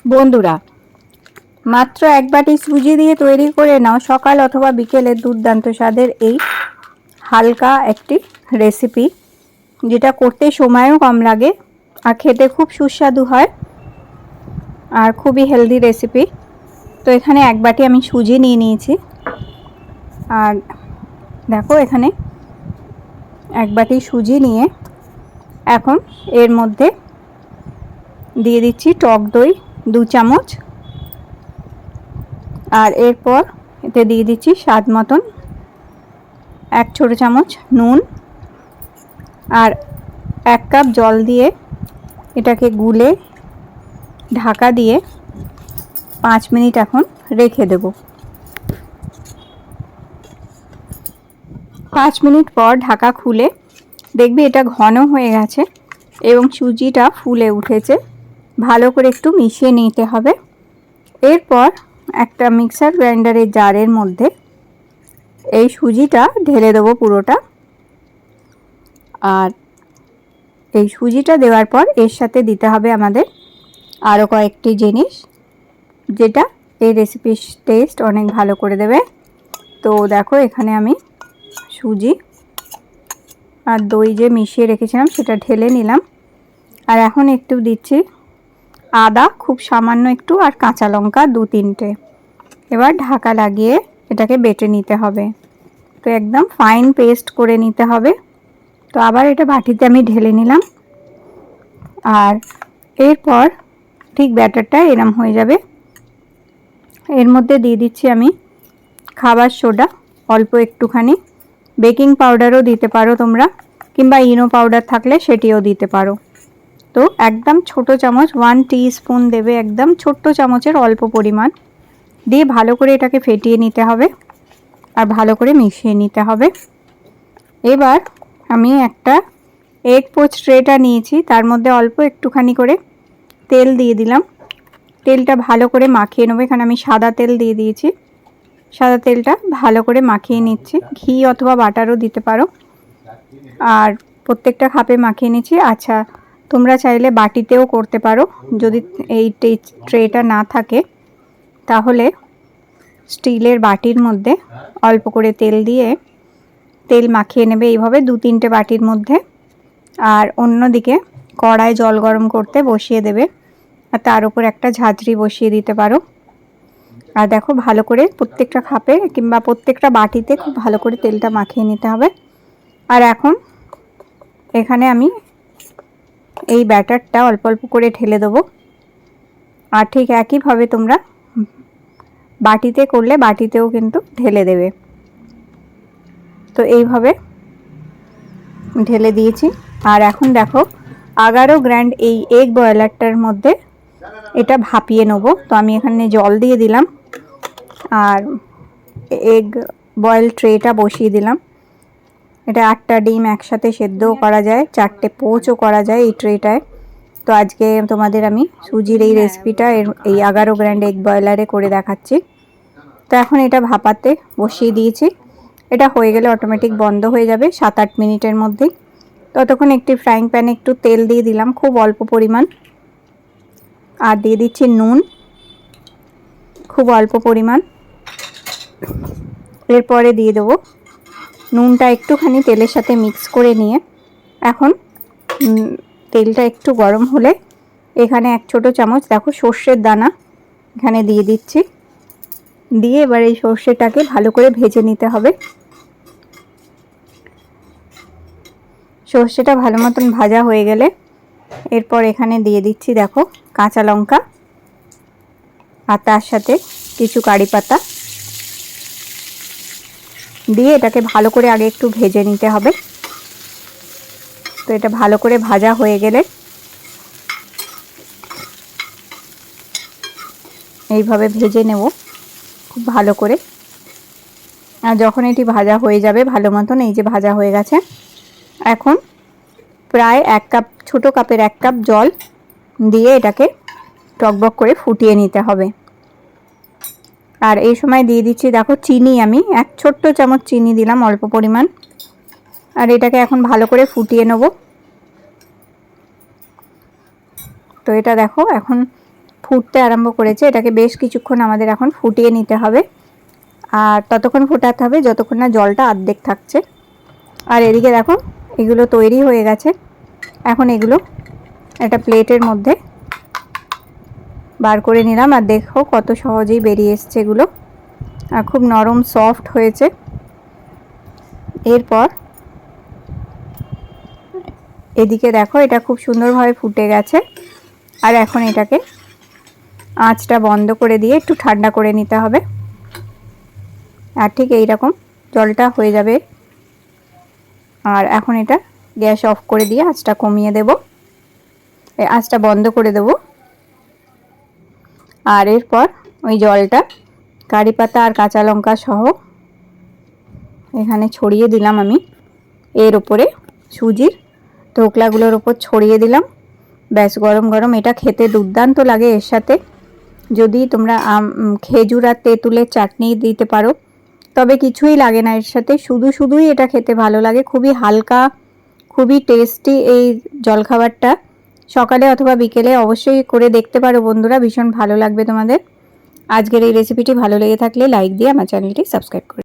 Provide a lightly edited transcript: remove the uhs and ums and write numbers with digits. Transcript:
বন্ধুরা, মাত্র এক বাটি সুজি দিয়ে তৈরি করে নাও সকাল অথবা বিকেলে দুর্দান্ত স্বাদের এই হালকা একটি রেসিপি, যেটা করতে সময়ও কম লাগে আর খেতে খুব সুস্বাদু হয় আর খুবই হেলদি রেসিপি। তো এখানে এক বাটি আমি সুজি নিয়ে নিয়েছি। আর দেখো, এখানে এক বাটি সুজি নিয়ে এখন এর মধ্যে দিয়ে দিচ্ছি টক দই 2 চামচ। আর এরপর এতে দিয়ে দিচ্ছি স্বাদ মতন 1 ছোট চামচ নুন আর 1 কাপ জল দিয়ে এটাকে গুলে ঢাকা দিয়ে 5 মিনিট এখন রেখে দেব। 5 মিনিট পর ঢাকা খুলে দেখবি এটা ঘন হয়ে গেছে এবং সুজিটা ফুলে উঠেছে। ভালো করে একটু মিশিয়ে নিতে হবে। এরপর একটা মিক্সার গ্রাইন্ডারের জারের মধ্যে এই সুজিটা ঢেলে দেবো পুরোটা। আর এই সুজিটা দেওয়ার পর এর সাথে দিতে হবে আমাদের আরও কয়েকটি জিনিস, যেটা এই রেসিপির টেস্ট অনেক ভালো করে দেবে। তো দেখো, এখানে আমি সুজি আর দই যে মিশিয়ে রেখেছিলাম সেটা ঢেলে নিলাম। আর এখন একটু দিচ্ছি আদা, খুব সামান্য একটু, আর কাঁচা লঙ্কা 2-3টে। এবার ঢাকা লাগিয়ে এটাকে বেটে নিতে হবে। তো একদম ফাইন পেস্ট করে নিতে হবে। তো আবার এটা বাটিতে আমি ঢেলে নিলাম। আর এরপর ঠিক ব্যাটারটা এরম হয়ে যাবে। এর মধ্যে দিয়ে দিচ্ছি আমি খাবার সোডা অল্প একটুখানি, বেকিং পাউডারও দিতে পারো তোমরা, কিংবা ইনো পাউডার থাকলে সেটিও দিতে পারো। তো একদম ছোট চামচ 1 টিস্পুন দেবে, একদম ছোট্ট চামচের অল্প পরিমাণ দিয়ে ভালো করে এটাকে ফেটিয়ে নিতে হবে আর ভালো করে মিশিয়ে নিতে হবে। এবার আমি একটা এগ পোচ ট্রেটা নিয়েছি, তার মধ্যে অল্প একটুখানি করে তেল দিয়ে দিলাম। তেলটা ভালো করে মাখিয়ে নেবো। এখানে আমি সাদা তেল দিয়ে দিয়েছি। সাদা তেলটা ভালো করে মাখিয়ে নিচ্ছি। ঘি অথবা বাটারও দিতে পারো। আর প্রত্যেকটা খাপে মাখিয়ে নিচ্ছি। আচ্ছা, তোমরা চাইলে বাটিতেও করতে পারো। যদি এই ট্রেটা না থাকে তাহলে স্টিলের বাটির মধ্যে অল্প করে তেল দিয়ে তেল মাখিয়ে নেবে এইভাবে 2-3টে বাটির মধ্যে। আর অন্যদিকে কড়ায় জল গরম করতে বসিয়ে দেবে আর তার উপর একটা ঝাঁঝরি বসিয়ে দিতে পারো। আর দেখো, ভালো করে প্রত্যেকটা খাপে কিংবা প্রত্যেকটা বাটিতে খুব ভালো করে তেলটা মাখিয়ে নিতে হবে। আর এখন এখানে আমি এই ব্যাটারটা অল্প অল্প করে ঢেলে দেবো। আর ঠিক একইভাবে তোমরা বাটিতে করলে বাটিতেও কিন্তু ঢেলে দেবে। তো এইভাবে ঢেলে দিয়েছি। আর এখন দেখো, 11 গ্রান্ড এই এগ বয়লারটার মধ্যে এটা ভাপিয়ে নেব। তো আমি এখানে জল দিয়ে দিলাম আর এগ বয়েল ট্রেটা বসিয়ে দিলাম। এটা 8টা ডিম একসাথে সেদ্ধও করা যায়, 4টে পোচও করা যায় এই ট্রেটায়। তো আজকে তোমাদের আমি সুজির এই রেসিপিটা এই 11 গ্রান্ড এগ বয়লারে করে দেখাচ্ছি। তো এখন এটা ভাপাতে বসিয়ে দিয়েছি। এটা হয়ে গেলে অটোমেটিক বন্ধ হয়ে যাবে 7-8 মিনিটের মধ্যেই। ততক্ষণ একটি ফ্রাইং প্যানে একটু তেল দিয়ে দিলাম, খুব অল্প পরিমাণ। আর দিয়ে দিচ্ছি নুন, খুব অল্প পরিমাণ। এরপরে দিয়ে দেবো নুনটা একটুখানি তেলের সাথে মিক্স করে নিয়ে এখন তেলটা একটু গরম হলে এখানে 1 ছোট চামচ দেখো সর্ষের দানা এখানে দিয়ে দিচ্ছি। দিয়ে এবার এই সর্ষেটাকে ভালো করে ভেজে নিতে হবে। সর্ষেটা ভালো মতন ভাজা হয়ে গেলে এরপর এখানে দিয়ে দিচ্ছি দেখো কাঁচা লঙ্কা আর তার সাথে কিছু কারি পাতা দিয়ে এটাকে ভালো করে আগে একটু ভেজে নিতে হবে। তো এটা ভালো করে ভাজা হয়ে গেলে এইভাবে ভেজে নেব খুব ভালো করে। আর যখন এটি ভাজা হয়ে যাবে ভালো মতন, এই যে ভাজা হয়ে গেছে, এখন প্রায় 1 কাপ, ছোট কাপের 1 কাপ জল দিয়ে এটাকে টকবক করে ফুটিয়ে নিতে হবে। আর এই সময় দিয়ে দিচ্ছি দেখো চিনি, আমি 1 ছোট্ট চামচ চিনি দিলাম অল্প পরিমাণ। আর এটাকে এখন ভালো করে ফুটিয়ে নেব। তো এটা দেখো এখন ফুটতে আরম্ভ করেছে। এটাকে বেশ কিছুক্ষণ আমাদের এখন ফুটিয়ে নিতে হবে, আর ততক্ষণ ফোটাতে হবে যতক্ষণ না জলটা অর্ধেক থাকছে। আর এদিকে দেখো এগুলো তৈরি হয়ে গেছে। এখন এগুলো একটা প্লেটের মধ্যে বার করে নিলাম, আর দেখো কত সহজেই বেরিয়ে এসছে এগুলো, আর খুব নরম সফট হয়েছে। এরপর এদিকে দেখো এটা খুব সুন্দরভাবে ফুটে গেছে, আর এখন এটাকে আঁচটা বন্ধ করে দিয়ে একটু ঠান্ডা করে নিতে হবে। আর ঠিক এই রকম জলটা হয়ে যাবে। আর এখন এটা গ্যাস অফ করে দিয়ে আঁচটা কমিয়ে দেব, আঁচটা বন্ধ করে দেব। আর এরপর ওই জলটা কারি পাতা আর কাঁচা লঙ্কা সহ এখানে ছড়িয়ে দিলাম আমি। এর উপরে সুজির ধোকলাগুলোর উপর ছড়িয়ে দিলাম। ব্যাস, গরম গরম এটা খেতে দুর্দান্ত লাগে। এর সাথে যদি তোমরা খেজুর আর তেঁতুলের চাটনি দিতে পারো, তবে কিছুই লাগে না এর সাথে, শুধুই এটা খেতে ভালো লাগে। খুবই হালকা, খুবই টেস্টি এই জলখাবারটা। সকালে অথবা বিকেলে অবশ্যই করে দেখতে পারো বন্ধুরা, ভীষণ ভালো লাগবে তোমাদের। আজকের এই রেসিপিটি ভালো লেগে থাকলে লাইক দিয়ে আমার চ্যানেলটি সাবস্ক্রাইব করো।